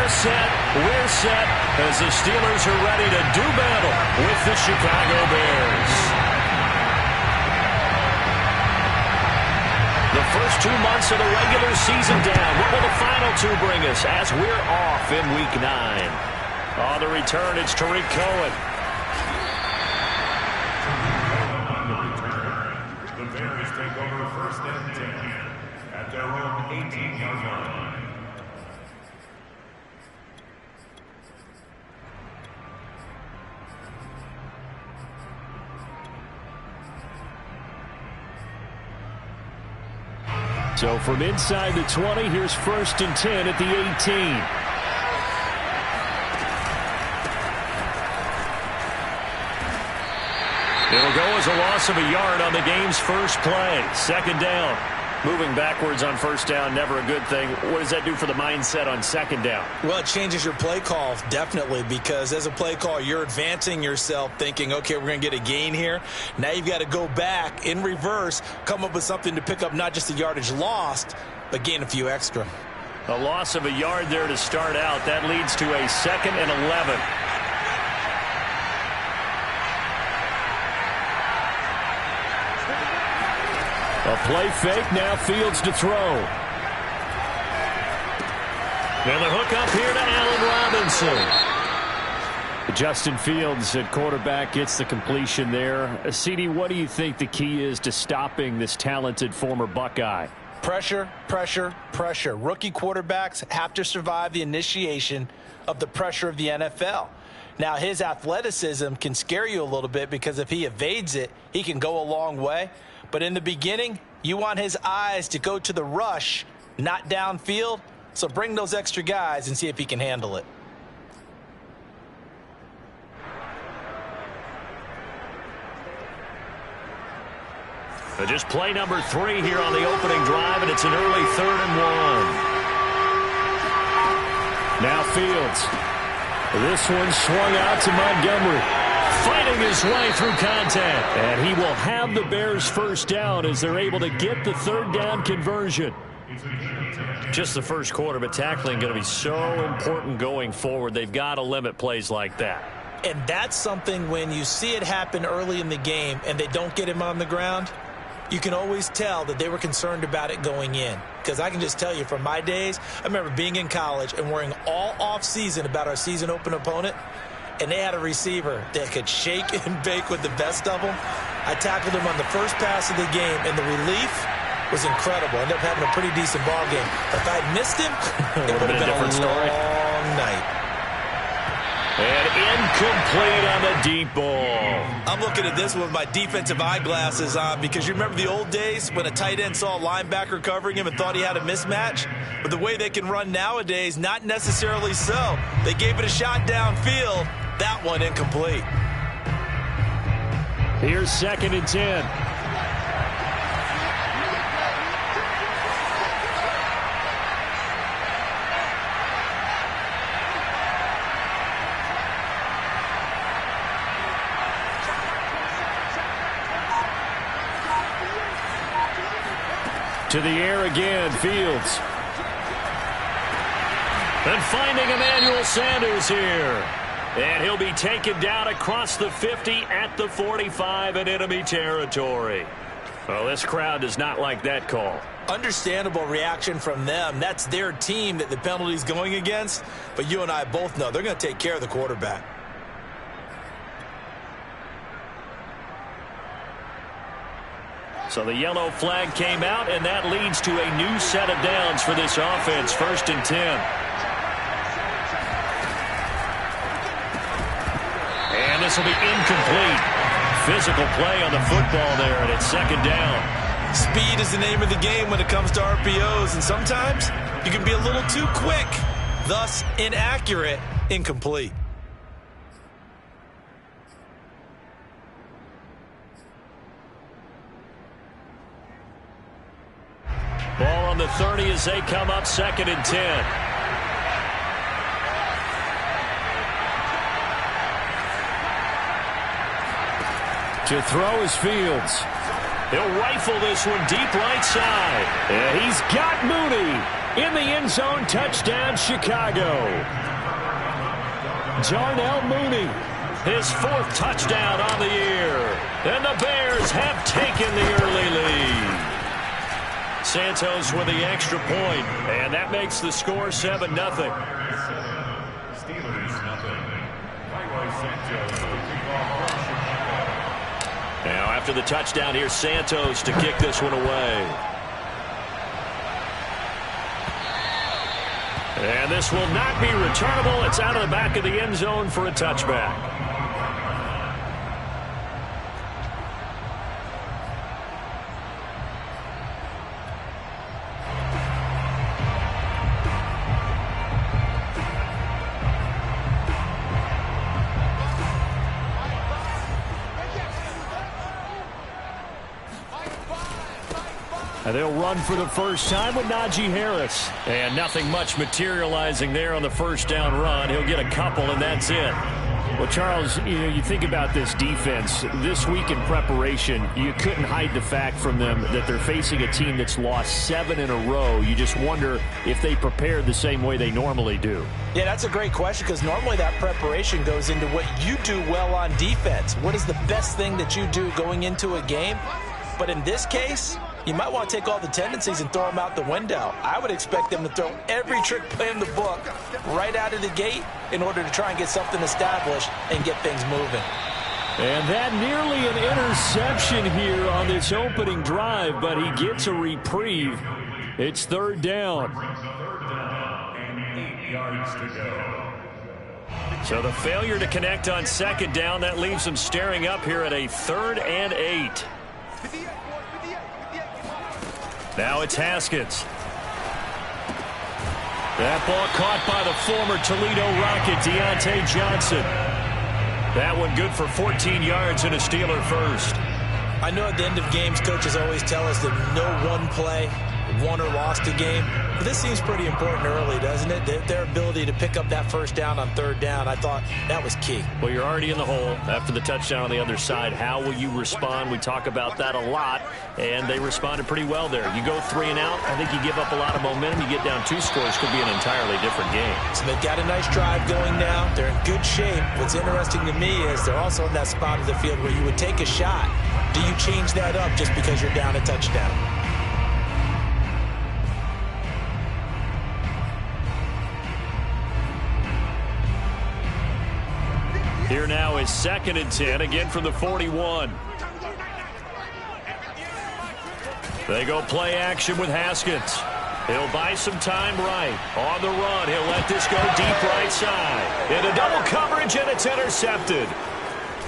set, we're set, as the Steelers are ready to do battle with the Chicago Bears. The first 2 months of the regular season down. What will the final two bring us as we're off in Week 9? On the return, it's Tariq Cohen. The Bears take over first and 10 at their own 18-yard line. So from inside the 20, here's first and 10 at the 18. It'll go as a loss of a yard on the game's first play. Second down. Moving backwards on first down, never a good thing. What does that do for the mindset on second down? Well, it changes your play call, definitely, because as a play call, you're advancing yourself thinking, okay, we're going to get a gain here. Now you've got to go back in reverse, come up with something to pick up not just the yardage lost, but gain a few extra. A loss of a yard there to start out. That leads to a 2nd and 11. A play fake, now Fields to throw. And the hook up here to Allen Robinson. Justin Fields at quarterback gets the completion there. CD, what do you think the key is to stopping this talented former Buckeye? Pressure, pressure, pressure. Rookie quarterbacks have to survive the initiation of the pressure of the NFL. Now, his athleticism can scare you a little bit because if he evades it, he can go a long way. But in the beginning, you want his eyes to go to the rush, not downfield. So bring those extra guys and see if he can handle it. Just play number 3 here on the opening drive, and it's an early 3rd and 1. Now Fields. This one swung out to Montgomery. Fighting his way through contact. And he will have the Bears first down as they're able to get the 3rd down conversion. Just the first quarter, but tackling going to be so important going forward. They've got to limit plays like that. And that's something when you see it happen early in the game and they don't get him on the ground, you can always tell that they were concerned about it going in. Because I can just tell you from my days, I remember being in college and worrying all off-season about our season open opponent. And they had a receiver that could shake and bake with the best of them. I tackled him on the first pass of the game, and the relief was incredible. I ended up having a pretty decent ball game. If I had missed him, it would have been a different story. Long night. And incomplete on the deep ball. I'm looking at this with my defensive eyeglasses on because you remember the old days when a tight end saw a linebacker covering him and thought he had a mismatch? But the way they can run nowadays, not necessarily so. They gave it a shot downfield. That one incomplete. Here's 2nd and 10. To the air again, Fields. And finding Emmanuel Sanders here. And he'll be taken down across the 50 at the 45 in enemy territory. Well, this crowd does not like that call. Understandable reaction from them. That's their team that the penalty's going against. But you and I both know they're going to take care of the quarterback. So the yellow flag came out, and that leads to a new set of downs for this offense. 1st and 10. And this will be incomplete. Physical play on the football there, and it's 2nd down. Speed is the name of the game when it comes to RPOs, and sometimes you can be a little too quick, thus inaccurate, incomplete. Ball on the 30 as they come up 2nd and 10. To throw is Fields. He'll rifle this one deep right side. And he's got Mooney. In the end zone, touchdown, Chicago. Darnell Mooney, his 4th touchdown on the year. And the Bears have taken the early lead. Santos with the extra point, and that makes the score 7-0. Now after the touchdown, here's Santos to kick this one away. And this will not be returnable. It's out of the back of the end zone for a touchback. And they'll run for the first time with Najee Harris. And nothing much materializing there on the first down run. He'll get a couple, and that's it. Well, Charles, you think about this defense. This week in preparation, you couldn't hide the fact from them that they're facing a team that's lost 7 in a row. You just wonder if they prepared the same way they normally do. Yeah, that's a great question, because normally that preparation goes into what you do well on defense. What is the best thing that you do going into a game? But in this case, you might want to take all the tendencies and throw them out the window. I would expect them to throw every trick play in the book right out of the gate in order to try and get something established and get things moving. And that nearly an interception here on this opening drive, but he gets a reprieve. It's 3rd down. And 8 yards to go. So the failure to connect on 2nd down, that leaves them staring up here at a 3rd and 8. Now it's Haskins. That ball caught by the former Toledo Rocket, Deontay Johnson. That one good for 14 yards and a Steeler first. I know at the end of games, coaches always tell us that no one play won or lost a game. But this seems pretty important early, doesn't it? Their ability to pick up that first down on 3rd down, I thought that was key. Well, you're already in the hole after the touchdown on the other side. How will you respond? We talk about that a lot, and they responded pretty well there. You go 3 and out, I think you give up a lot of momentum. You get down 2 scores, could be an entirely different game. So they've got a nice drive going now. They're in good shape. What's interesting to me is they're also in that spot of the field where you would take a shot. Do you change that up just because you're down a touchdown? Here now is 2nd and 10, again from the 41. They go play action with Haskins. He'll buy some time right. On the run, he'll let this go deep right side. Into double coverage, and it's intercepted.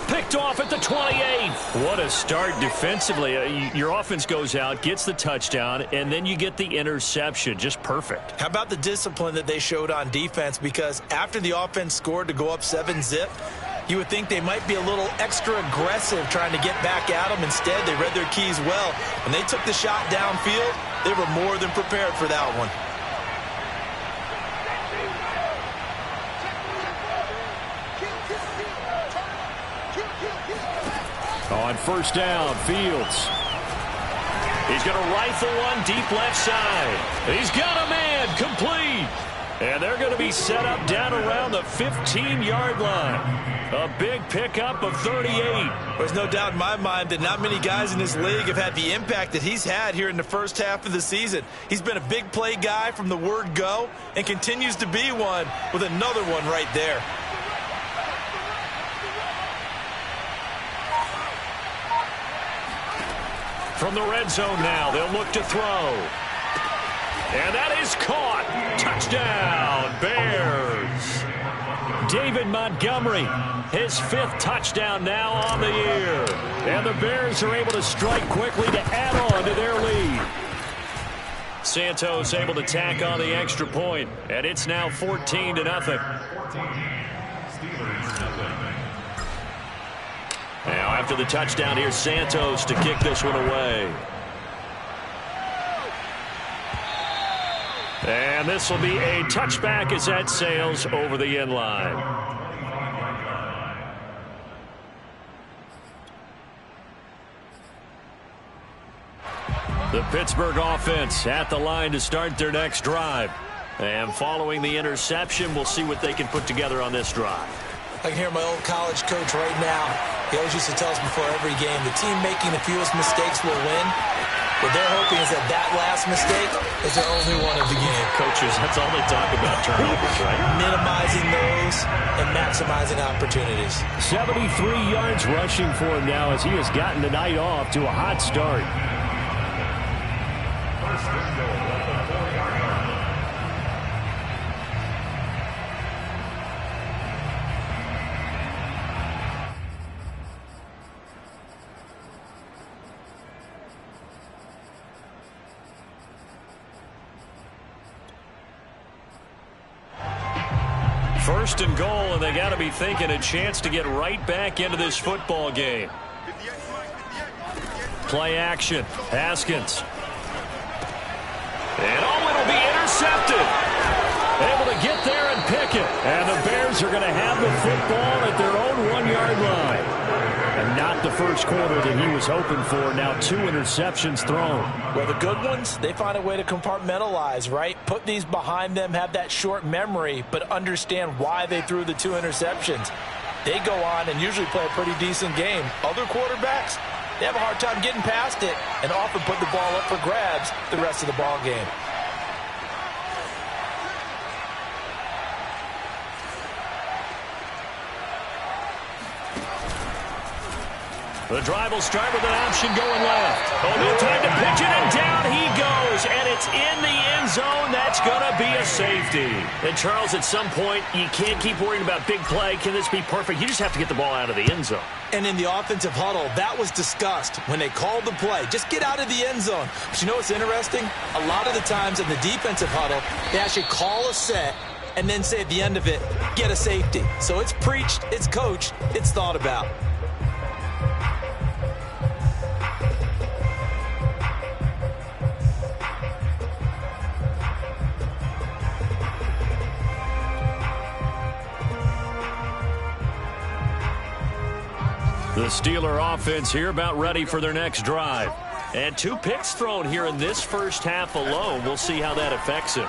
Picked off at the 28. What a start defensively. Your offense goes out, gets the touchdown, and then you get the interception. Just perfect. How about the discipline that they showed on defense? Because after the offense scored to go up 7-zip, you would think they might be a little extra aggressive trying to get back at them. Instead, they read their keys well. When they took the shot downfield, they were more than prepared for that one. On 1st down, Fields. He's going to rifle one deep left side. He's got a man, complete. And they're going to be set up down around the 15-yard line. A big pickup of 38. There's no doubt in my mind that not many guys in this league have had the impact that he's had here in the first half of the season. He's been a big play guy from the word go and continues to be one with another one right there. From the red zone now, they'll look to throw. And that is caught. Touchdown, Bears. David Montgomery, his 5th touchdown now on the year. And the Bears are able to strike quickly to add on to their lead. Santos able to tack on the extra point, and it's now 14-0. Now after the touchdown, here's Santos to kick this one away. And this will be a touchback as that sails over the end line. The Pittsburgh offense at the line to start their next drive. And following the interception, we'll see what they can put together on this drive. I can hear my old college coach right now. He always used to tell us before every game, the team making the fewest mistakes will win. What they're hoping is that that last mistake is their only one of the game. Coaches, that's all they talk about, turnovers, right? Minimizing those and maximizing opportunities. 73 yards rushing for him now as he has gotten the night off to a hot start. First and goal at the 4-yard line. First and goal, and they got to be thinking a chance to get right back into this football game. Play action. Haskins. And it'll be intercepted. Able to get there and pick it. And the Bears are going to have the football at their own 1-yard line. And not the first quarter that he was hoping for. Now 2 interceptions thrown. Well, the good ones, they find a way to compartmentalize, right? Put these behind them, have that short memory, but understand why they threw the 2 interceptions. They go on and usually play a pretty decent game. Other quarterbacks, they have a hard time getting past it and often put the ball up for grabs the rest of the ball game. The drive will start with an option going left. Oh, no time to pitch it, and down he goes. And it's in the end zone. That's going to be a safety. And, Charles, at some point, you can't keep worrying about big play. Can this be perfect? You just have to get the ball out of the end zone. And in the offensive huddle, that was discussed when they called the play. Just get out of the end zone. But you know what's interesting? A lot of the times in the defensive huddle, they actually call a set and then say at the end of it, get a safety. So it's preached, it's coached, it's thought about. The Steeler offense here about ready for their next drive. And 2 picks thrown here in this first half alone. We'll see how that affects him.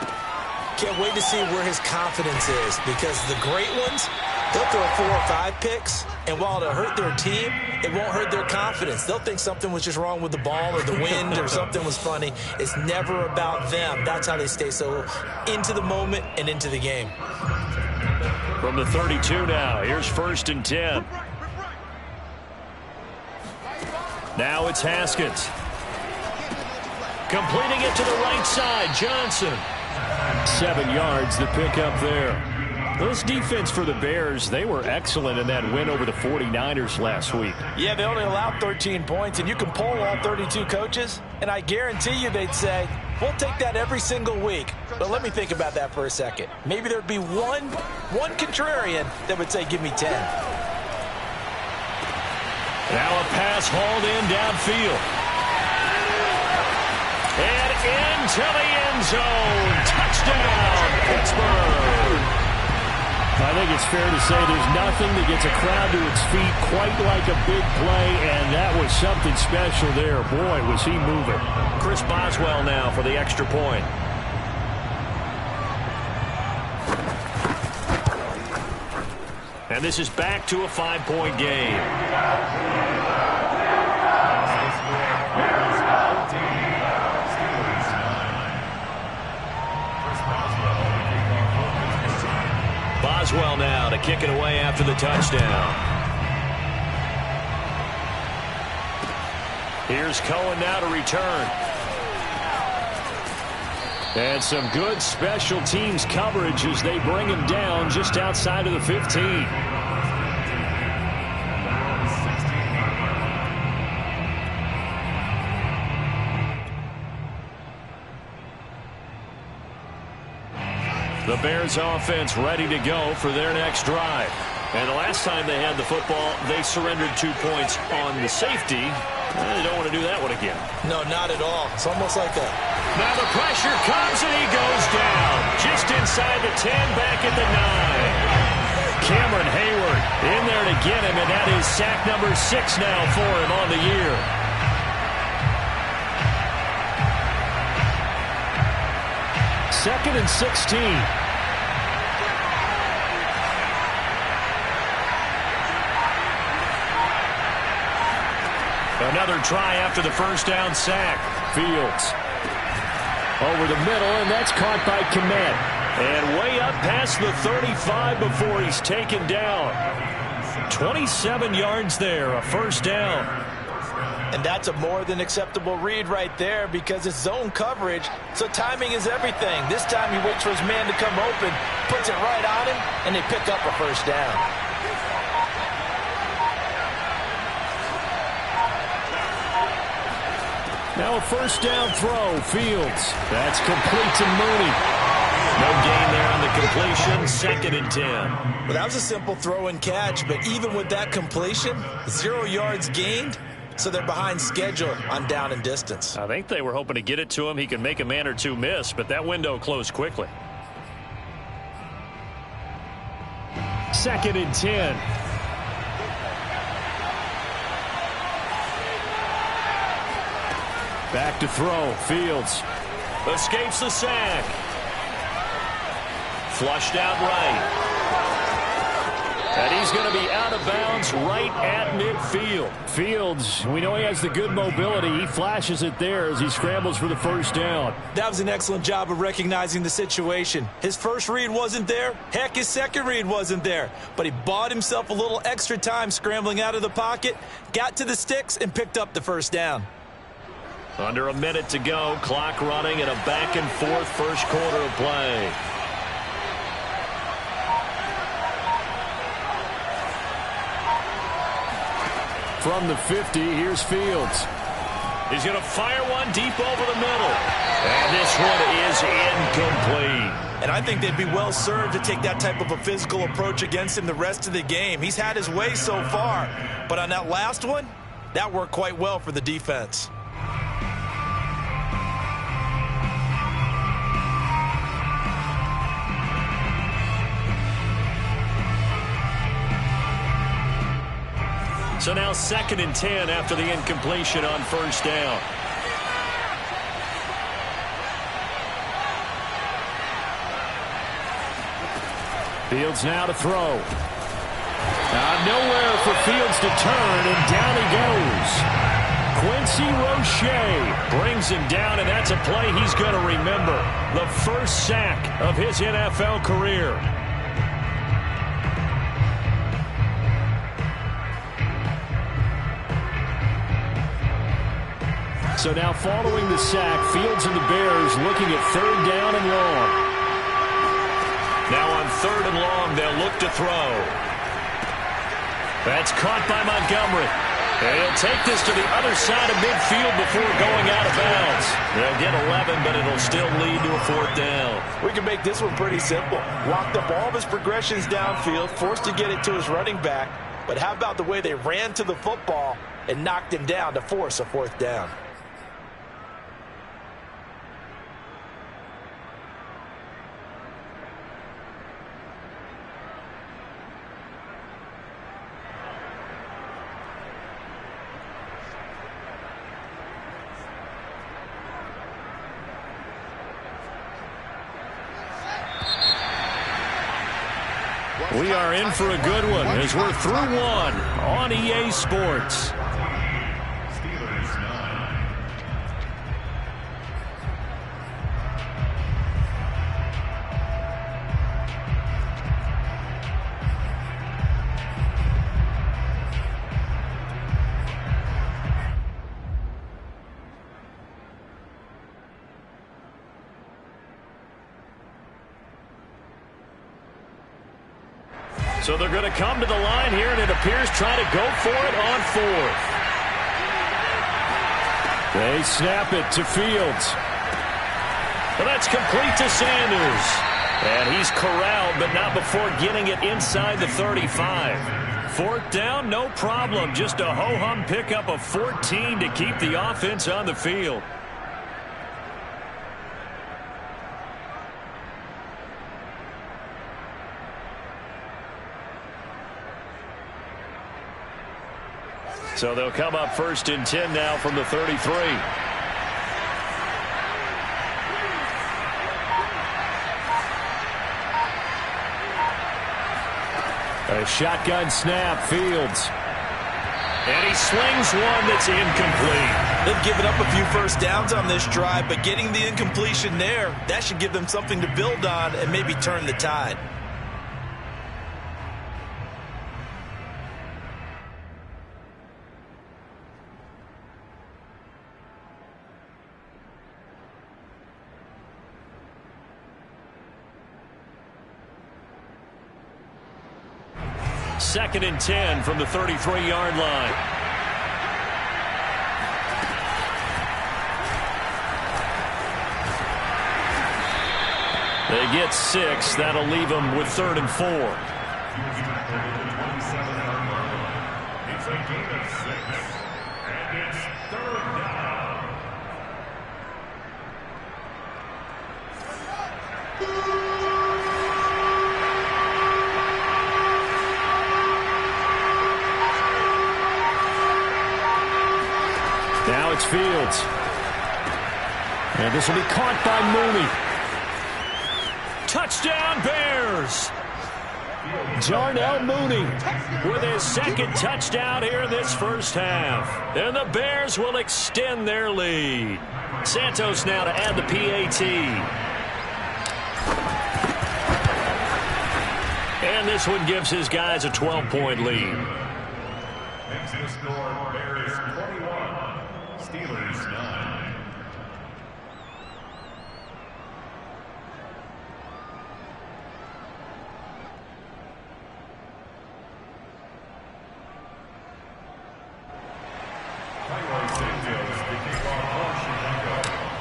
Can't wait to see where his confidence is, because the great ones, they'll throw 4 or 5 picks, and while it'll hurt their team, it won't hurt their confidence. They'll think something was just wrong with the ball or the wind or something was funny. It's never about them. That's how they stay so into the moment and into the game. From the 32 now, here's 1st and 10. Now it's Haskins. Completing it to the right side, Johnson. 7 yards, the pickup there. This defense for the Bears, they were excellent in that win over the 49ers last week. Yeah, they only allowed 13 points, and you can poll all 32 coaches, and I guarantee you they'd say, we'll take that every single week. But let me think about that for a second. Maybe there'd be one contrarian that would say, give me 10. Now a pass hauled in downfield. And into the end zone. Touchdown, Pittsburgh. I think it's fair to say there's nothing that gets a crowd to its feet quite like a big play, and that was something special there. Boy, was he moving. Chris Boswell now for the extra point. And this is back to a 5-point game. Boswell now to kick it away after the touchdown. Here's Cohen now to return. And some good special teams coverage as they bring him down just outside of the 15. The Bears offense ready to go for their next drive. And the last time they had the football, they surrendered 2 points on the safety. They don't want to do that one again. No, not at all. It's almost like a... Now the pressure comes and he goes down. Just inside the 10, back at the 9. Cameron Hayward in there to get him, and that is sack number 6 now for him on the year. 2nd and 16. Another try after the first down sack. Fields over the middle, and that's caught by Kmet. And way up past the 35 before he's taken down. 27 yards there, a first down. And that's a more than acceptable read right there because it's zone coverage, so timing is everything. This time he waits for his man to come open, puts it right on him, and they pick up a first down. Now a first down throw, Fields. That's complete to Mooney. No gain there on the completion, 2nd and 10. Well, that was a simple throw and catch, but even with that completion, 0 yards gained, so they're behind schedule on down and distance. I think they were hoping to get it to him. He could make a man or two miss, but that window closed quickly. 2nd and 10. Back to throw. Fields escapes the sack. Flushed out right. And he's going to be out of bounds right at midfield. Fields, we know he has the good mobility. He flashes it there as he scrambles for the first down. That was an excellent job of recognizing the situation. His first read wasn't there. Heck, his second read wasn't there. But he bought himself a little extra time scrambling out of the pocket, got to the sticks, and picked up the first down. Under a minute to go. Clock running in a back-and-forth first quarter of play. From the 50, here's Fields. He's going to fire one deep over the middle. And this one is incomplete. And I think they'd be well served to take that type of a physical approach against him the rest of the game. He's had his way so far. But on that last one, that worked quite well for the defense. So now 2nd and 10 after the incompletion on first down. Fields now to throw. Nowhere for Fields to turn, and down he goes. Quincy Roche brings him down, and that's a play he's going to remember. The first sack of his NFL career. So now following the sack, Fields and the Bears looking at 3rd down and long. Now on 3rd and long, they'll look to throw. That's caught by Montgomery. And he'll take this to the other side of midfield before going out of bounds. They'll get 11, but it'll still lead to a 4th down. We can make this one pretty simple. Walked up all of his progressions downfield, forced to get it to his running back. But how about the way they ran to the football and knocked him down to force a 4th down? We are in for a good one as we're through one on EA Sports. So they're going to come to the line here, and it appears trying to go for it on 4th. They snap it to Fields. Well, that's complete to Sanders. And he's corralled, but not before getting it inside the 35. 4th down, no problem. Just a ho-hum pickup of 14 to keep the offense on the field. So they'll come up 1st and 10 now from the 33. A shotgun snap, Fields. And he slings one that's incomplete. They've given up a few first downs on this drive, but getting the incompletion there, that should give them something to build on and maybe turn the tide. Second and 10 from the 33-yard line. They get 6. That'll leave them with 3rd and 4. It's a gain of 6. And it's 3rd down. Now it's Fields. And this will be caught by Mooney. Touchdown, Bears! Darnell Mooney with his second touchdown here in this first half. And the Bears will extend their lead. Santos now to add the PAT. And this one gives his guys a 12-point lead. Makes the score Bears 21, Steelers 9.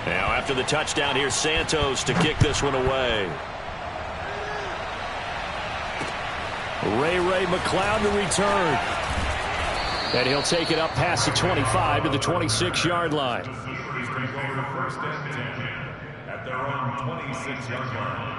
Now after the touchdown, here's Santos to kick this one away. Ray McLeod to return. And he'll take it up past the 25 to the 26-yard line. The Steelers take over 1st and 10 at their own 26-yard line.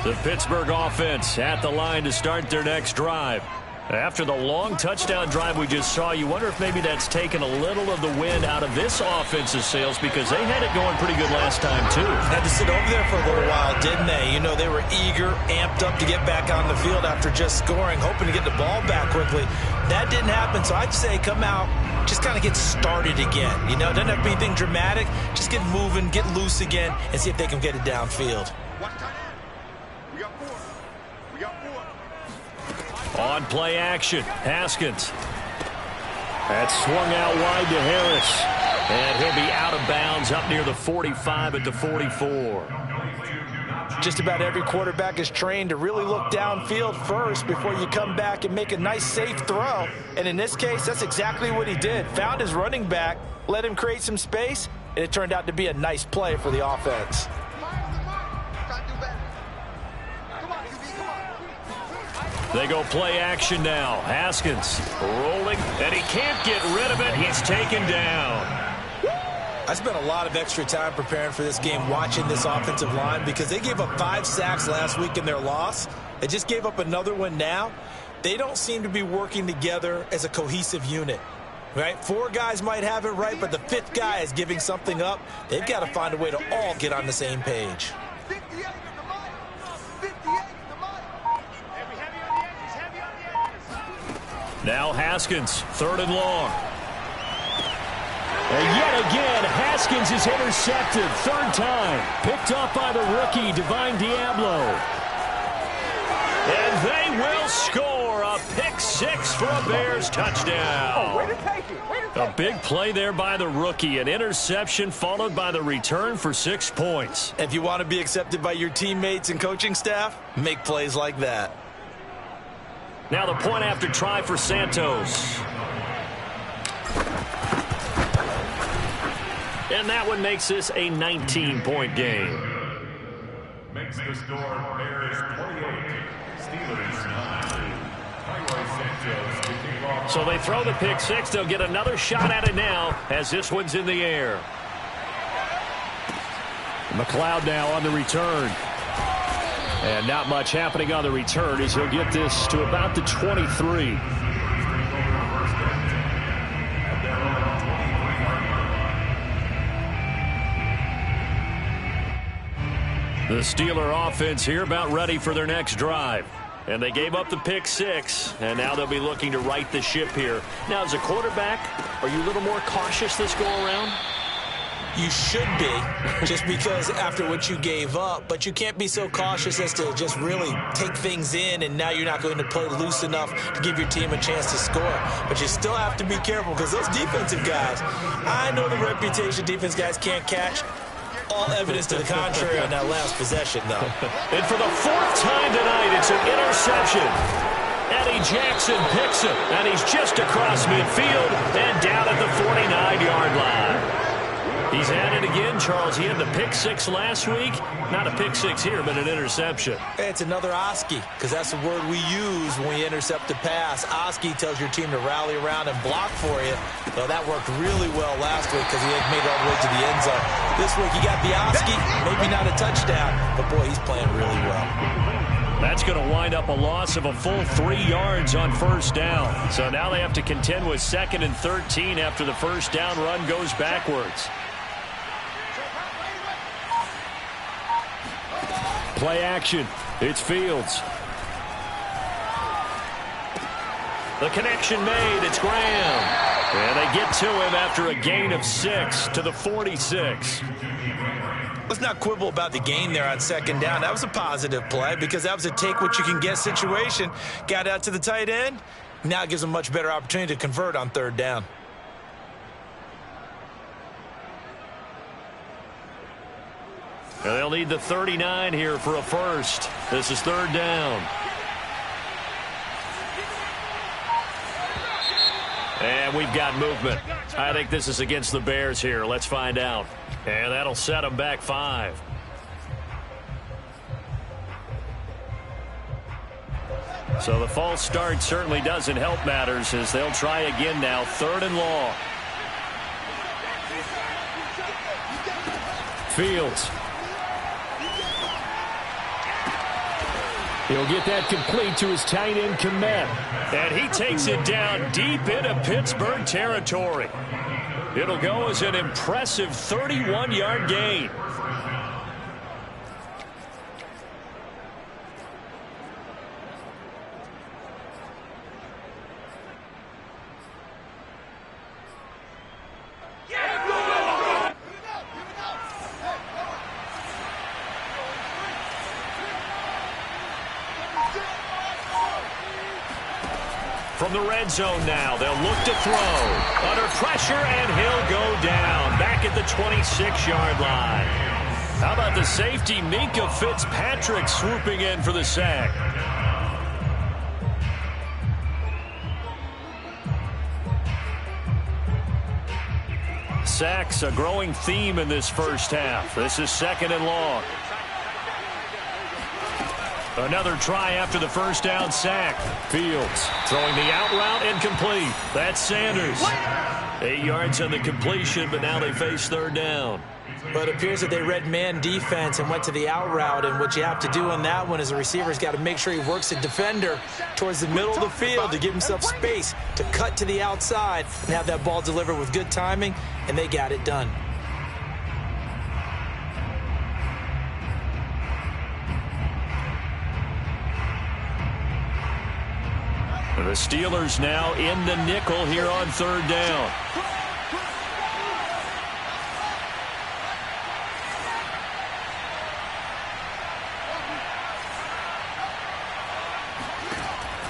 The Pittsburgh offense at the line to start their next drive. After the long touchdown drive we just saw, you wonder if maybe that's taken a little of the wind out of this offense's sails because they had it going pretty good last time, too. Had to sit over there for a little while, didn't they? You know, they were eager, amped up to get back on the field after just scoring, hoping to get the ball back quickly. That didn't happen, so I'd say come out, just kind of get started again. You know, it doesn't have to be anything dramatic. Just get moving, get loose again, and see if they can get it downfield. On play action, Haskins. That's swung out wide to Harris. And he'll be out of bounds up near the 45 at the 44. Just about every quarterback is trained to really look downfield first before you come back and make a nice, safe throw. And in this case, that's exactly what he did. Found his running back, let him create some space, and it turned out to be a nice play for the offense. They go play action now. Haskins rolling, and he can't get rid of it. He's taken down. I spent a lot of extra time preparing for this game watching this offensive line because they gave up 5 sacks last week in their loss. They just gave up another one now. They don't seem to be working together as a cohesive unit. Right? 4 guys might have it right, but the 5th guy is giving something up. They've got to find a way to all get on the same page. Now Haskins, 3rd and long. And yet again, Haskins is intercepted. 3rd time. Picked up by the rookie, Divine Diablo. And they will score a pick 6 for a Bears touchdown. A big play there by the rookie. An interception followed by the return for 6 points. If you want to be accepted by your teammates and coaching staff, make plays like that. Now the point after try for Santos. And that one makes this a 19-point game. Makes the score Bears 28, Steelers 9. Santos to kick off. So they throw the pick 6. They'll get another shot at it now as this one's in the air. McLeod now on the return. And not much happening on the return as he'll get this to about the 23. The Steeler offense here about ready for their next drive. And they gave up the pick 6, and now they'll be looking to right the ship here. Now, as a quarterback, are you a little more cautious this go-around? You should be, just because after what you gave up. But you can't be so cautious as to just really take things in, and now you're not going to play loose enough to give your team a chance to score. But you still have to be careful because those defensive guys, I know the reputation defense guys can't catch. All evidence to the contrary on that last possession, though. And for the 4th time tonight, it's an interception. Eddie Jackson picks him, and he's just across midfield and down at the 49-yard line. He's at it again, Charles. He had the pick 6 last week. Not a pick 6 here, but an interception. Hey, it's another Oski, because that's the word we use when we intercept a pass. Oski tells your team to rally around and block for you. So that worked really well last week because he had made it all the way to the end zone. This week he got the Oski, maybe not a touchdown, but boy, he's playing really well. That's going to wind up a loss of a full 3 yards on first down. So now they have to contend with 2nd and 13 after the first down run goes backwards. Play action. It's Fields. The connection made. It's Graham. And they get to him after a gain of 6 to the 46. Let's not quibble about the gain there on 2nd down. That was a positive play because that was a take-what-you-can-get situation. Got out to the tight end. Now it gives them a much better opportunity to convert on 3rd down. And they'll need the 39 here for a first. This is 3rd down. And we've got movement. I think this is against the Bears here. Let's find out. And that'll set them back 5. So the false start certainly doesn't help matters as they'll try again now. 3rd and long. Fields. He'll get that complete to his tight end, Komet. And he takes it down deep into Pittsburgh territory. It'll go as an impressive 31-yard gain. From the red zone now, they'll look to throw. Under pressure, and he'll go down. Back at the 26-yard line. How about the safety, Minkah Fitzpatrick, swooping in for the sack. Sacks, a growing theme in this first half. This is 2nd and long. Another try after the first down sack. Fields throwing the out route incomplete. That's Sanders. 8 yards on the completion, but now they face 3rd down. But it appears that they read man defense and went to the out route, and what you have to do on that one is a receiver's got to make sure he works the defender towards the middle of the field to give himself space to cut to the outside and have that ball delivered with good timing, and they got it done. The Steelers now in the nickel here on 3rd down.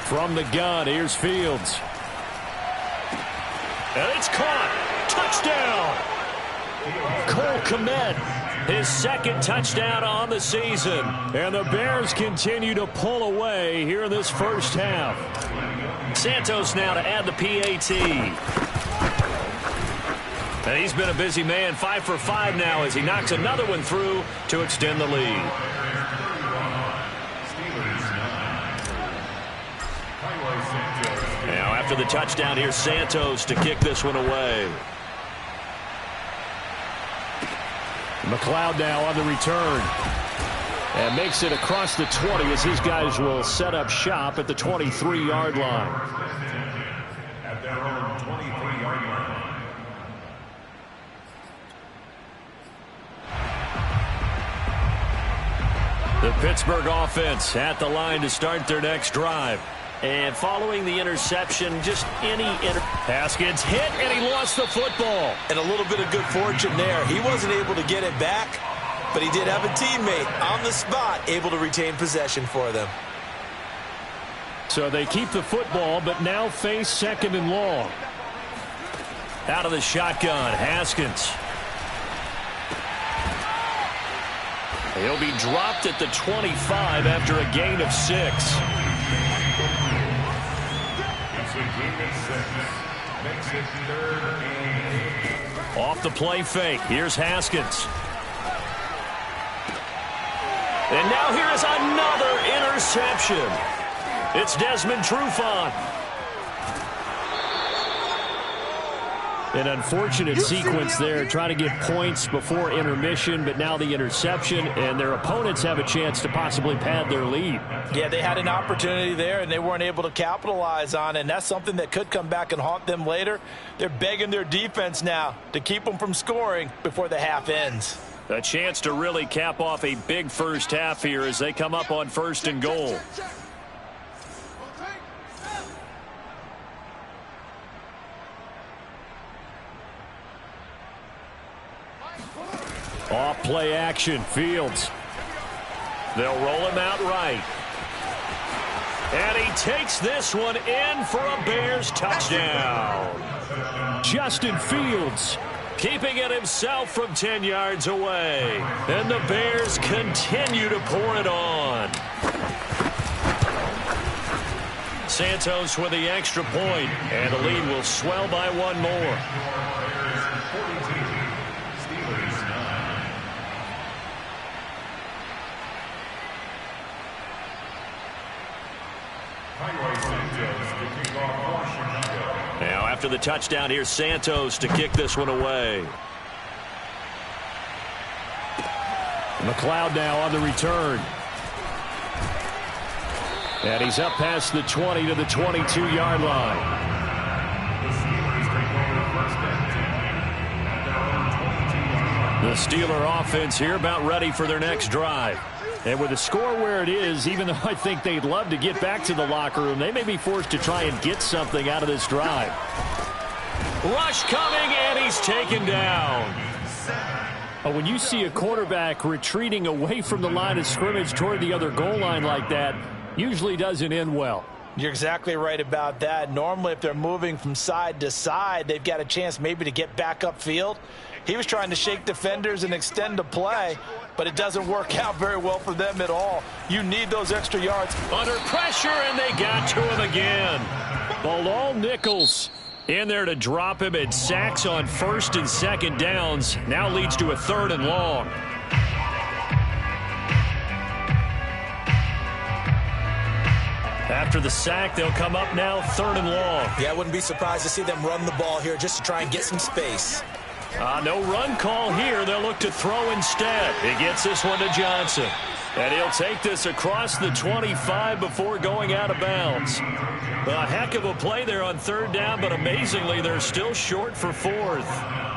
From the gun, here's Fields. And it's caught. Touchdown. Cole Kmet, his 2nd touchdown on the season. And the Bears continue to pull away here in this first half. Santos now to add the PAT. And he's been a busy man, 5 for 5 now as he knocks another one through to extend the lead. Now after the touchdown, here's Santos to kick this one away. McLeod now on the return. And makes it across the 20 as his guys will set up shop at the 23-yard line. At their own 23-yard line. The Pittsburgh offense at the line to start their next drive. And following the interception, just Haskins hit, and he lost the football. And a little bit of good fortune there. He wasn't able to get it back, but he did have a teammate on the spot able to retain possession for them. So they keep the football, but now face second and long. Out of the shotgun, Haskins. He'll be dropped at the 25 after a gain of 6. Off the play fake. Here's Haskins. And now here is another interception. It's Desmond Trufant. An unfortunate sequence there, trying to get points before intermission, but now the interception, and their opponents have a chance to possibly pad their lead. Yeah, they had an opportunity there, and they weren't able to capitalize on it, and that's something that could come back and haunt them later. They're begging their defense now to keep them from scoring before the half ends. A chance to really cap off a big first half here as they come up on 1st and goal. Off play action, Fields. They'll roll him out right. And he takes this one in for a Bears touchdown. Justin Fields keeping it himself from 10 yards away. And the Bears continue to pour it on. Santos with the extra point, and the lead will swell by one more. Now after the touchdown, here's Santos to kick this one away. McLeod now on the return. And he's up past the 20 to the 22-yard line. The Steeler offense here about ready for their next drive. And with the score where it is, even though I think they'd love to get back to the locker room, they may be forced to try and get something out of this drive. Rush coming, and he's taken down. When you see a quarterback retreating away from the line of scrimmage toward the other goal line like that, usually doesn't end well. You're exactly right about that. Normally, if they're moving from side to side, they've got a chance maybe to get back upfield. He was trying to shake defenders and extend the play, but it doesn't work out very well for them at all. You need those extra yards. Under pressure, and they got to him again. Bilal Nichols in there to drop him, and sacks on 1st and 2nd downs. Now leads to a 3rd and long. After the sack, they'll come up now 3rd and long. Yeah, I wouldn't be surprised to see them run the ball here just to try and get some space. No run call here. They'll look to throw instead. He gets this one to Johnson. And he'll take this across the 25 before going out of bounds. A heck of a play there on 3rd down, but amazingly, they're still short for 4th.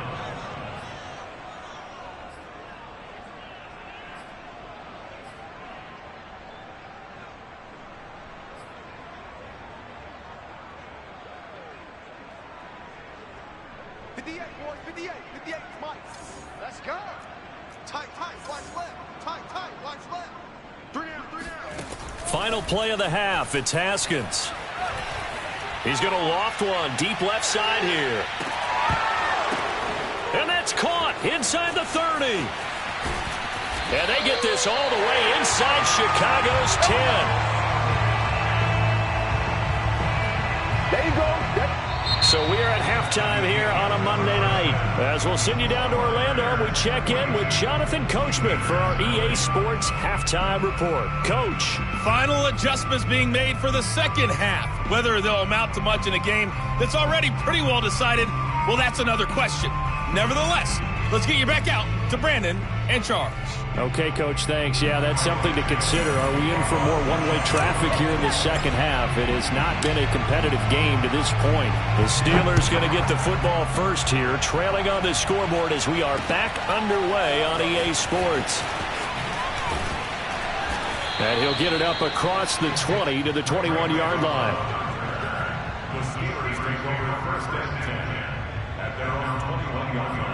Final play of the half. It's Haskins. He's going to loft one deep left side here. And that's caught inside the 30. And they get this all the way inside Chicago's 10. There you go. So we are at halftime here on a Monday night. As we'll send you down to Orlando, we check in with Jonathan Coachman for our EA Sports Halftime Report. Coach. Final adjustments being made for the second half. Whether they'll amount to much in a game that's already pretty well decided, well, that's another question. Nevertheless, let's get you back out to Brandon and Charles. Okay, Coach, thanks. Yeah, that's something to consider. Are we in for more one-way traffic here in the second half? It has not been a competitive game to this point. The Steelers going to get the football first here, trailing on the scoreboard as we are back underway on EA Sports. And he'll get it up across the 20 to the 21-yard line. The Steelers take over first and 10 at their own 21-yard line.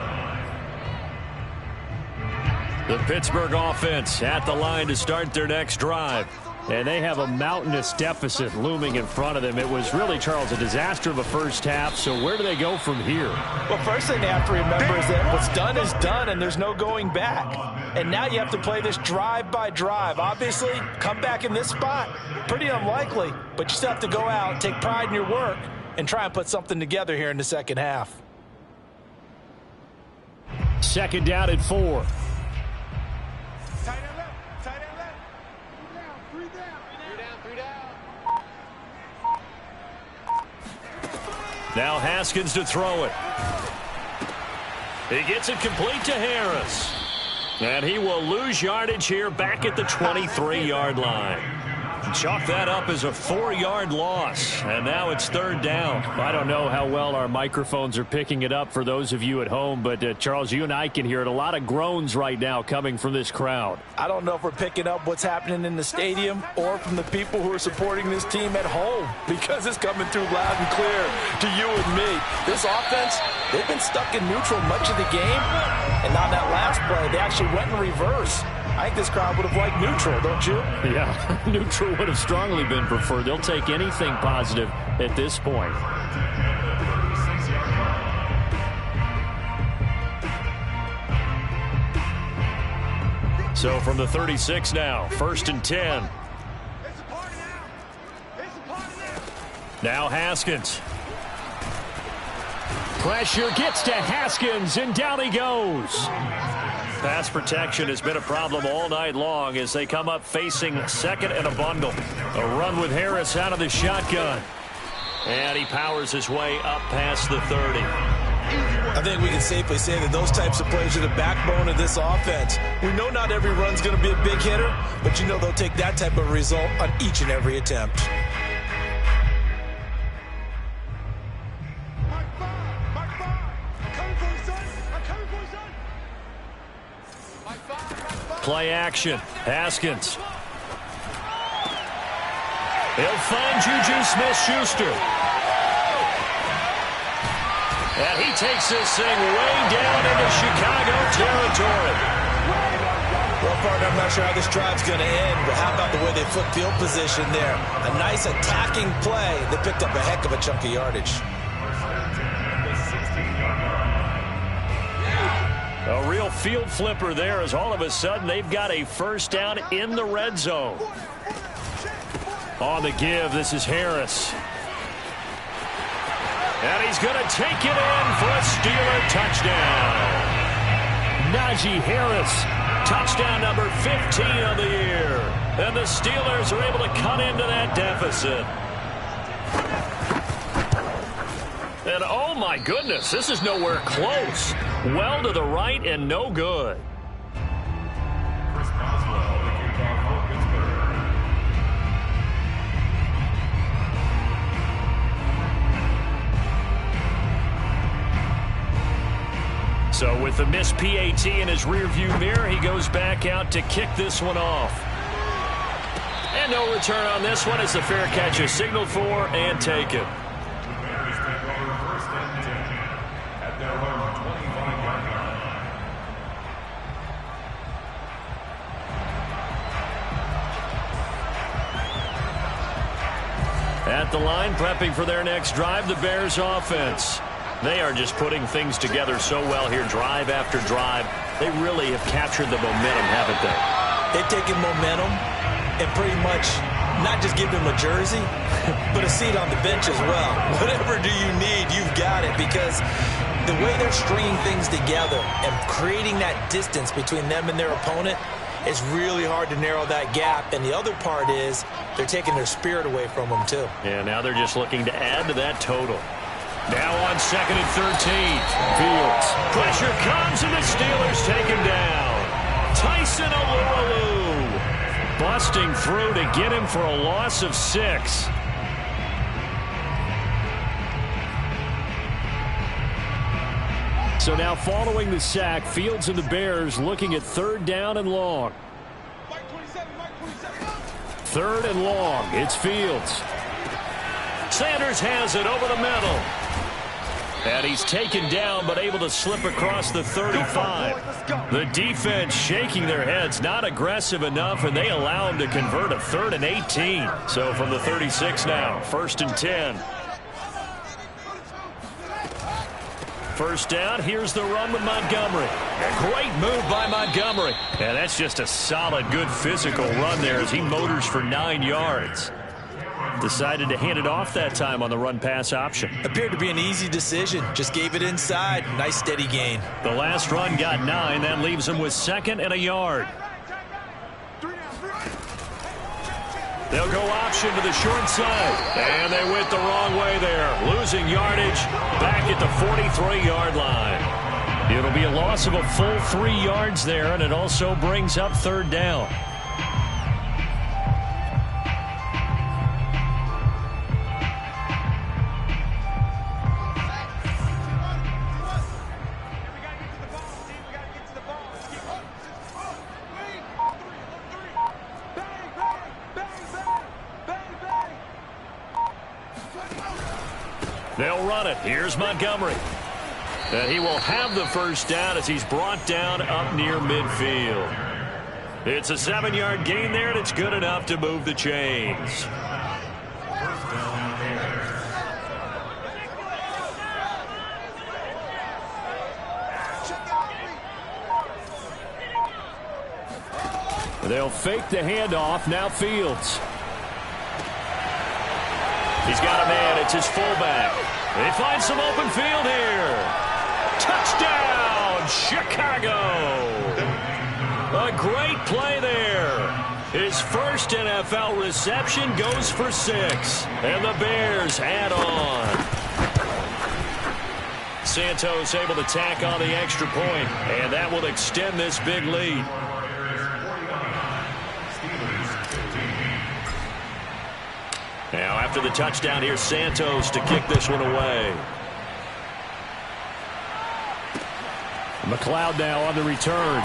The Pittsburgh offense at the line to start their next drive. And they have a mountainous deficit looming in front of them. It was really, Charles, a disaster of a first half. So where do they go from here? Well, first thing they have to remember is that what's done is done, and there's no going back. And now you have to play this drive by drive. Obviously, come back in this spot, pretty unlikely. But you still have to go out, take pride in your work, and try and put something together here in the second half. Second down at 4. Now Haskins to throw it. He gets it complete to Harris. And he will lose yardage here back at the 23-yard line. Chalk that up as a 4-yard loss. And now it's third down. I don't know how well our microphones are picking it up for those of you at home, but Charles, you and I can hear it. A lot of groans right now coming from this crowd. I don't know if we're picking up what's happening in the stadium or from the people who are supporting this team at home, because it's coming through loud and clear to you and me. This offense, they've been stuck in neutral much of the game, and on that last play, they actually went in reverse. I think this crowd would have liked neutral, don't you? Yeah, neutral would have strongly been preferred. They'll take anything positive at this point. So from the 36 now, first and 10. Now Haskins. Pressure gets to Haskins, and down he goes. Pass protection has been a problem all night long as they come up facing second and a bundle. A run with Harris out of the shotgun. And he powers his way up past the 30. I think we can safely say that those types of plays are the backbone of this offense. We know not every run's going to be a big hitter, but you know they'll take that type of result on each and every attempt. Play action. Haskins. He'll find Juju Smith-Schuster. And he takes this thing way down into Chicago territory. Well, partner, I'm not sure how this drive's going to end, but how about the way they flip field position there? A nice attacking play. They picked up a heck of a chunk of yardage. A real field flipper there as all of a sudden they've got a first down in the red zone. On the give, this is Harris. And he's going to take it in for a Steeler touchdown. Najee Harris. Touchdown number 15 of the year. And the Steelers are able to cut into that deficit. And oh my goodness, this is nowhere close. Well to the right and no good. So with the missed PAT in his rearview mirror, he goes back out to kick this one off. And no return on this one as the fair catch is signaled for and taken. At the line, prepping for their next drive, the Bears offense. They are just putting things together so well here, drive after drive. They really have captured the momentum, haven't they? They've taken momentum and pretty much not just give them a jersey, but a seat on the bench as well. Whatever do you need, you've got it, because the way they're stringing things together and creating that distance between them and their opponent, it's really hard to narrow that gap. And the other part is they're taking their spirit away from them, too. Yeah, now they're just looking to add to that total. Now on 2nd and 13. Fields. Pressure comes, and the Steelers take him down. Tyson Alualu busting through to get him for a loss of 6. So now following the sack, Fields and the Bears looking at 3rd down and long. 3rd and long. It's Fields. Sanders has it over the middle. And he's taken down but able to slip across the 35. The defense shaking their heads, not aggressive enough, and they allow him to convert a 3rd and 18. So from the 36 now, 1st and 10. 1st down, here's the run with Montgomery. A great move by Montgomery. And that's just a solid, good physical run there as he motors for 9 yards. Decided to hand it off that time on the run-pass option. Appeared to be an easy decision. Just gave it inside. Nice steady gain. The last run got 9. That leaves him with 2nd and a yard. They'll go option to the short side. And they went the wrong way there. Losing yardage back at the 43-yard line. It'll be a loss of a full 3 yards there, and it also brings up 3rd down. They'll run it. Here's Montgomery. And he will have the 1st down as he's brought down up near midfield. It's a 7-yard gain there, and it's good enough to move the chains. They'll fake the handoff. Now Fields. He's got a man. It's his fullback. They find some open field here. Touchdown, Chicago. A great play there. His first NFL reception goes for 6. And the Bears add on. Santos able to tack on the extra point, and that will extend this big lead. Now after the touchdown, here's Santos to kick this one away. McLeod now on the return.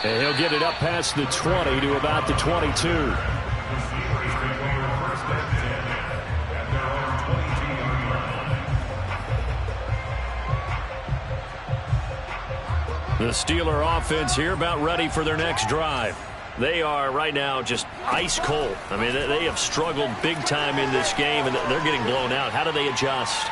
And he'll get it up past the 20 to about the 22. The Steeler offense here about ready for their next drive. They are right now just ice cold. I mean, they have struggled big time in this game, and they're getting blown out. How do they adjust?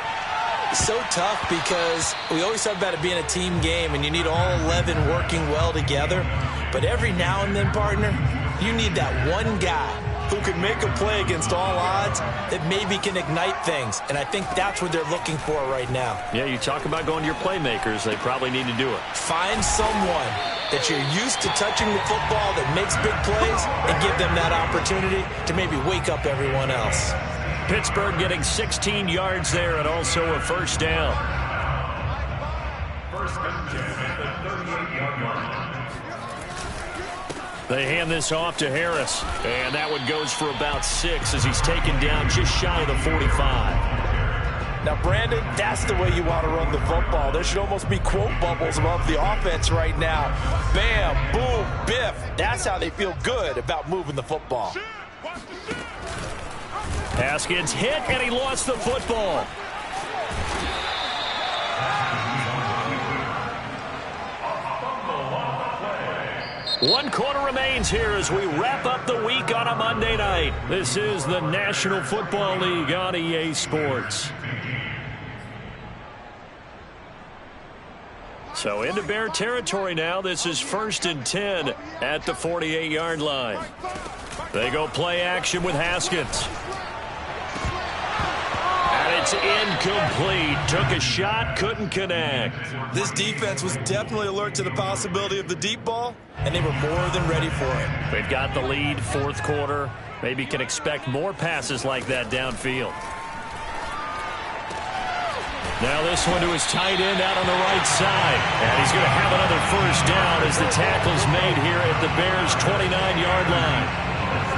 So tough because we always talk about it being a team game, and you need all 11 working well together. But every now and then, partner, you need that one guy who can make a play against all odds that maybe can ignite things. And I think that's what they're looking for right now. Yeah, you talk about going to your playmakers. They probably need to do it. Find someone that you're used to touching the football that makes big plays and give them that opportunity to maybe wake up everyone else. Pittsburgh getting 16 yards there and also a 1st down. 1st and 10 at the 38-yard line. They hand this off to Harris, and that one goes for about 6 as he's taken down just shy of the 45. Now, Brandon, that's the way you want to run the football. There should almost be quote bubbles above the offense right now. Bam, boom, biff. That's how they feel good about moving the football. Haskins hit, and he lost the football. One quarter remains here as we wrap up the week on a Monday night. This is the National Football League on EA Sports. So into Bear territory now. This is 1st and 10 at the 48-yard line. They go play action with Haskins. And it's incomplete. Took a shot, couldn't connect. This defense was definitely alert to the possibility of the deep ball, and they were more than ready for it. They've got the lead, 4th quarter. Maybe can expect more passes like that downfield. Now this one to his tight end out on the right side. And he's going to have another first down as the tackle's made here at the Bears' 29-yard line.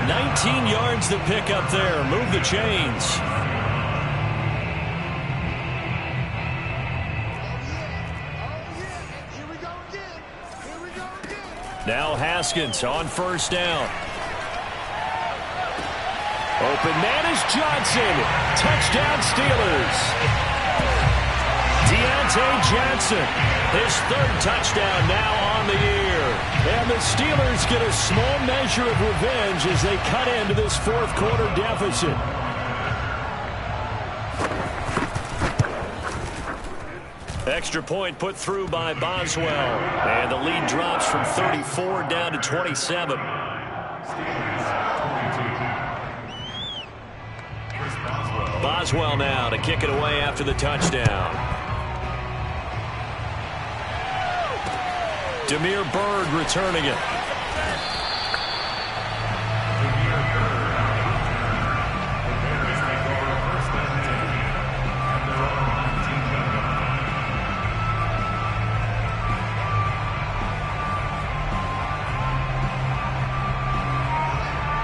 19 yards to pick up there. Move the chains. Now Haskins on first down. Open man is Johnson. Touchdown Steelers. Deontay Johnson, his third touchdown now on the year. And the Steelers get a small measure of revenge as they cut into this fourth quarter deficit. Extra point put through by Boswell. And the lead drops from 34 down to 27. Boswell now to kick it away after the touchdown. Demir Bird returning it.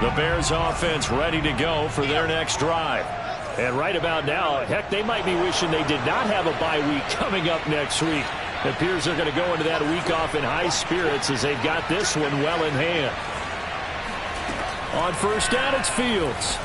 The Bears offense ready to go for their next drive. And right about now, heck, they might be wishing they did not have a bye week coming up next week. It appears they're going to go into that week off in high spirits as they've got this one well in hand. On first down, it's Fields.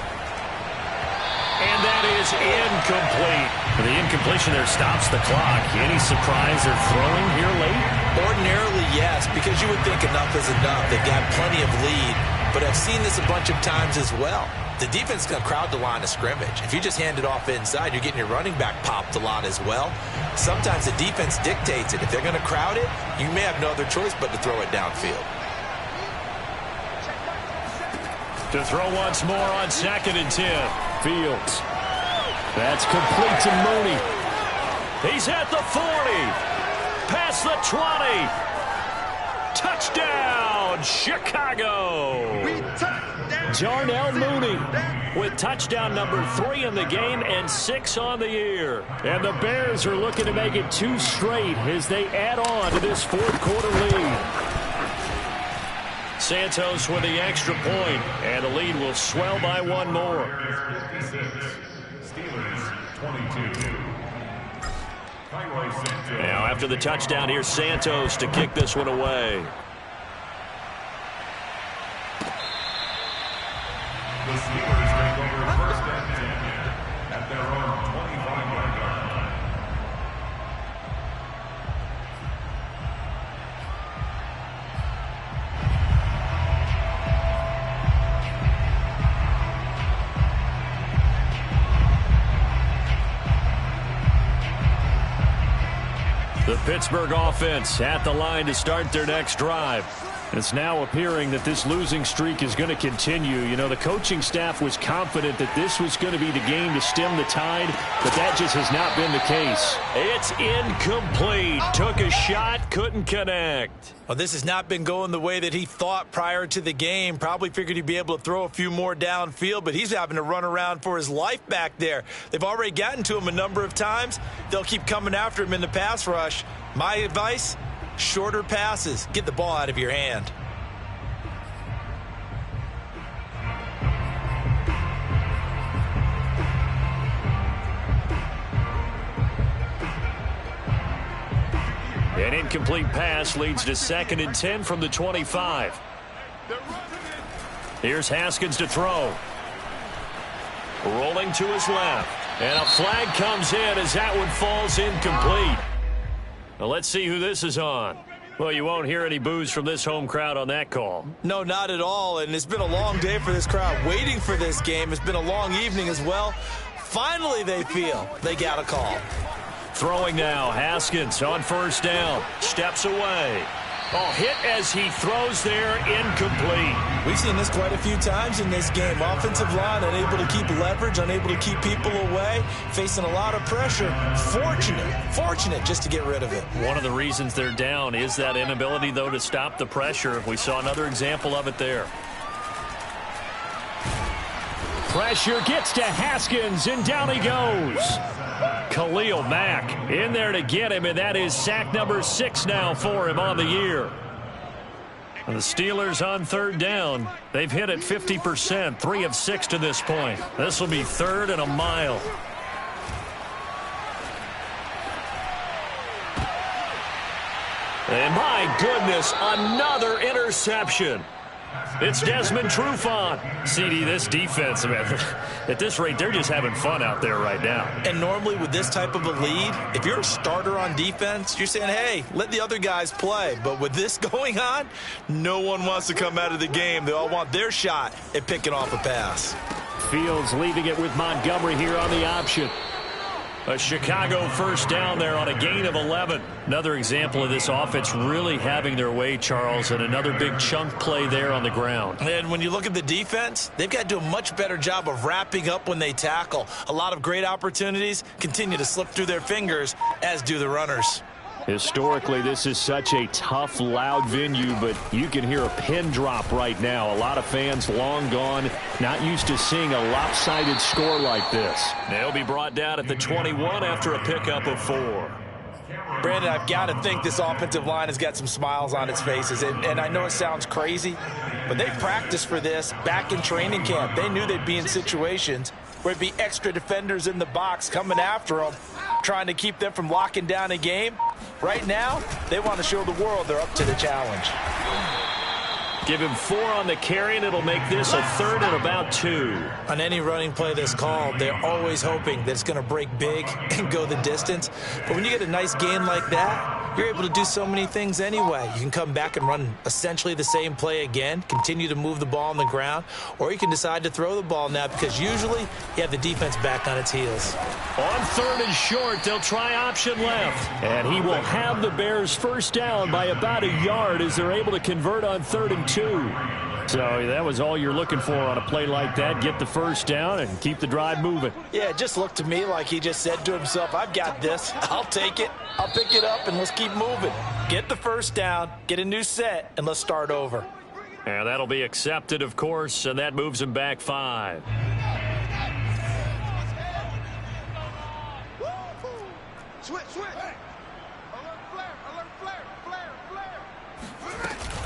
And that is incomplete. The incompletion there stops the clock. Any surprise they're throwing here late? Ordinarily, yes, because you would think enough is enough. They've got plenty of lead, but I've seen this a bunch of times as well. The defense is going to crowd the line of scrimmage. If you just hand it off inside, you're getting your running back popped a lot as well. Sometimes the defense dictates it. If they're going to crowd it, you may have no other choice but to throw it downfield. To throw once more on 2nd and 10. Fields. That's complete to Mooney. He's at the 40. Past the 20. Touchdown, Chicago. Darnell Mooney with touchdown number 3 in the game and 6 on the year. And the Bears are looking to make it 2 straight as they add on to this fourth quarter lead. Santos with the extra point, and the lead will swell by 1 more. 56, Steelers 22. Now after the touchdown, here's Santos to kick this one away. The Steelers take over first and 10 at their own 25-yard line. The Pittsburgh offense at the line to start their next drive. It's now appearing that this losing streak is going to continue. You know, the coaching staff was confident that this was going to be the game to stem the tide, but that just has not been the case. It's incomplete. Took a shot, couldn't connect. Well, this has not been going the way that he thought prior to the game. Probably figured he'd be able to throw a few more downfield, but he's having to run around for his life back there. They've already gotten to him a number of times. They'll keep coming after him in the pass rush. My advice? Shorter passes. Get the ball out of your hand. An incomplete pass leads to 2nd and 10 from the 25. Here's Haskins to throw. Rolling to his left. And a flag comes in as that one falls incomplete. Well, let's see who this is on. Well, you won't hear any boos from this home crowd on that call. No, not at all. And it's been a long day for this crowd waiting for this game. It's been a long evening as well. Finally, they feel they got a call. Throwing now, Haskins on first down. Steps away. Oh, hit as he throws there, incomplete. We've seen this quite a few times in this game. Offensive line unable to keep leverage, unable to keep people away, facing a lot of pressure. Fortunate just to get rid of it. One of the reasons they're down is that inability, though, to stop the pressure. We saw another example of it there. Pressure gets to Haskins, and down he goes. Khalil Mack in there to get him, and that is sack number 6 now for him on the year. And the Steelers on third down. They've hit it 50%, 3 of 6 to this point. This will be 3rd and a mile. And my goodness, another interception. It's Desmond Trufant. CD, this defense, man, at this rate, they're just having fun out there right now. And normally with this type of a lead, if you're a starter on defense, you're saying, hey, let the other guys play. But with this going on, no one wants to come out of the game. They all want their shot at picking off a pass. Fields leaving it with Montgomery here on the option. A Chicago first down there on a gain of 11. Another example of this offense really having their way, Charles, and another big chunk play there on the ground. And when you look at the defense, they've got to do a much better job of wrapping up when they tackle. A lot of great opportunities continue to slip through their fingers, as do the runners. Historically, this is such a tough, loud venue, but you can hear a pin drop right now. A lot of fans long gone, not used to seeing a lopsided score like this. They'll be brought down at the 21 after a pickup of 4. Brandon, I've got to think this offensive line has got some smiles on its faces. And I know it sounds crazy, but they practiced for this back in training camp. They knew they'd be in situations where it'd be extra defenders in the box coming after them, trying to keep them from locking down a game. Right now, they want to show the world they're up to the challenge. Give him 4 on the carry, and it'll make this a 3rd and about 2. On any running play that's called, they're always hoping that it's going to break big and go the distance. But when you get a nice gain like that, you're able to do so many things anyway. You can come back and run essentially the same play again, continue to move the ball on the ground, or you can decide to throw the ball now because usually you have the defense back on its heels. On 3rd and short, they'll try option left. And he will have the Bears first down by about a yard as they're able to convert on 3rd and 2. So that was all you're looking for on a play like that. Get the first down and keep the drive moving. Yeah, it just looked to me like he just said to himself, I've got this. I'll take it. I'll pick it up, and let's keep moving. Get the first down, get a new set, and let's start over. And that'll be accepted, of course, and that moves him back 5.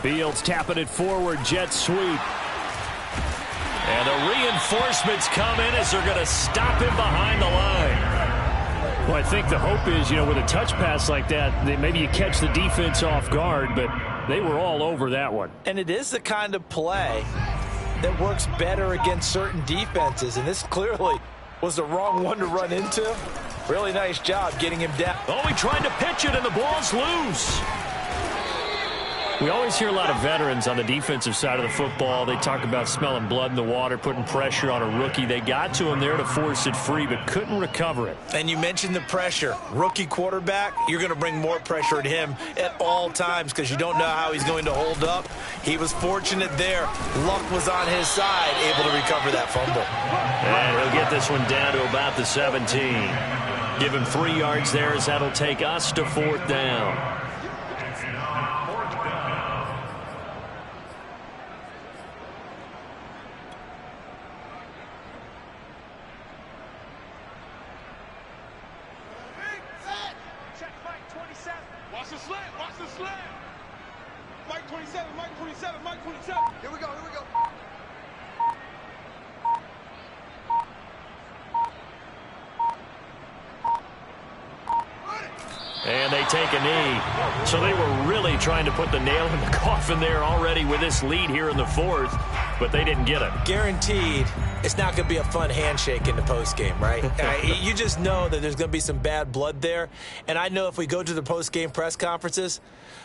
Fields tapping it forward, jet sweep. And the reinforcements come in as they're going to stop him behind the line. Well, I think the hope is, with a touch pass like that, maybe you catch the defense off guard, but they were all over that one. And it is the kind of play that works better against certain defenses, and this clearly was the wrong one to run into. Really nice job getting him down. Oh, he tried to pitch it, and the ball's loose. We always hear a lot of veterans on the defensive side of the football. They talk about smelling blood in the water, putting pressure on a rookie. They got to him there to force it free, but couldn't recover it. And you mentioned the pressure. Rookie quarterback, you're going to bring more pressure at him at all times because you don't know how he's going to hold up. He was fortunate there. Luck was on his side, able to recover that fumble. And he'll get this one down to about the 17. Give him 3 yards there as that'll take us to 4th down. And they take a knee. So they were really trying to put the nail in the coffin there already with this lead here in the 4th, but they didn't get it. Guaranteed, it's not going to be a fun handshake in the postgame, right? You just know that there's going to be some bad blood there. And I know if we go to the postgame press conferences,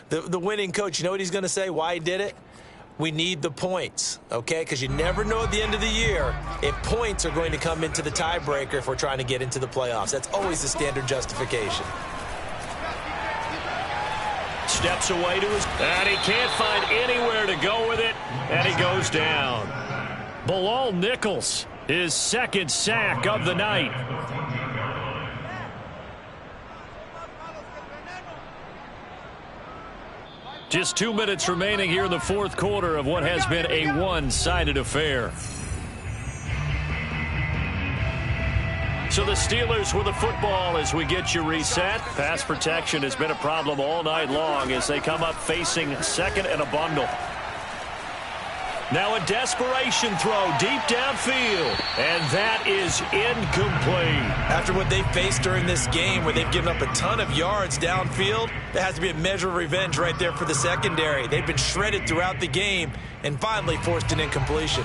the winning coach, you know what he's going to say, why he did it? We need the points, okay? Because you never know at the end of the year if points are going to come into the tiebreaker if we're trying to get into the playoffs. That's always the standard justification. Steps away to his, and he can't find anywhere to go with it, and he goes down. Bilal Nichols, his 2nd sack of the night. Just 2 minutes remaining here in the 4th quarter of what has been a one-sided affair. So the Steelers with the football as we get you reset. Pass protection has been a problem all night long as they come up facing second and a bundle. Now a desperation throw deep downfield, and that is incomplete. After what they faced during this game where they've given up a ton of yards downfield, there has to be a measure of revenge right there for the secondary. They've been shredded throughout the game and finally forced an incompletion.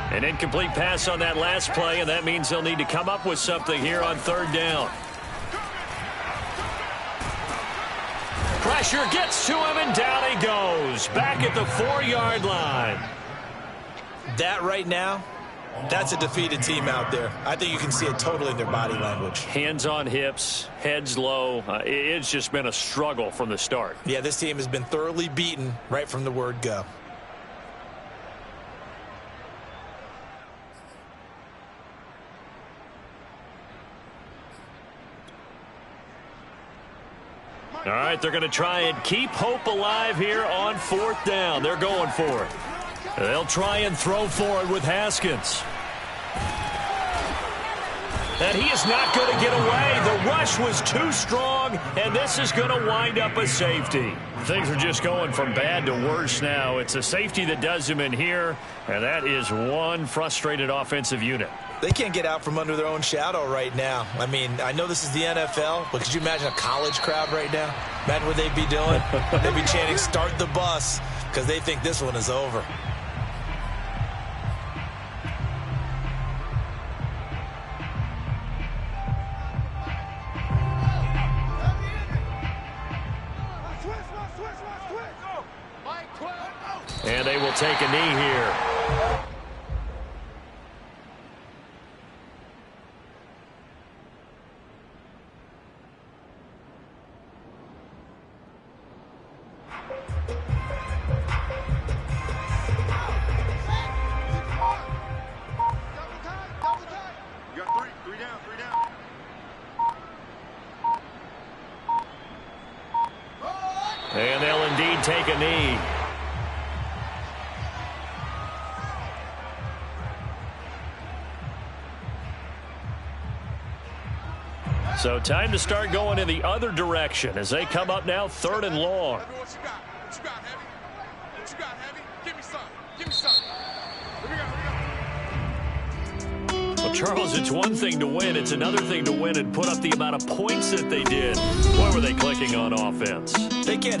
An incomplete pass on that last play, and that means they'll need to come up with something here on third down. Pressure gets to him, and down he goes. Back at the 4-yard line. That right now, that's a defeated team out there. I think you can see it totally in their body language. Hands on hips, heads low. It's just been a struggle from the start. Yeah, this team has been thoroughly beaten right from the word go. All right, they're going to try and keep hope alive here on fourth down. They're going for it. They'll try and throw for it with Haskins. And he is not going to get away. The rush was too strong, and this is going to wind up a safety. Things are just going from bad to worse now. It's a safety that does him in here, and that is one frustrated offensive unit. They can't get out from under their own shadow right now. I mean, I know this is the NFL, but could you imagine a college crowd right now? Imagine what they'd be doing. They'd be chanting, "Start the bus," because they think this one is over. And they will take a knee here. You got three down. And they'll indeed take a knee. So time to start going in the other direction as they come up now third and long. What you got? What you got, Heavy? What you got, Heavy? Give me some. Give me some. Let me go. Well, Charles, it's one thing to win. It's another thing to win and put up the amount of points that they did. Boy, were they clicking on offense. They can't help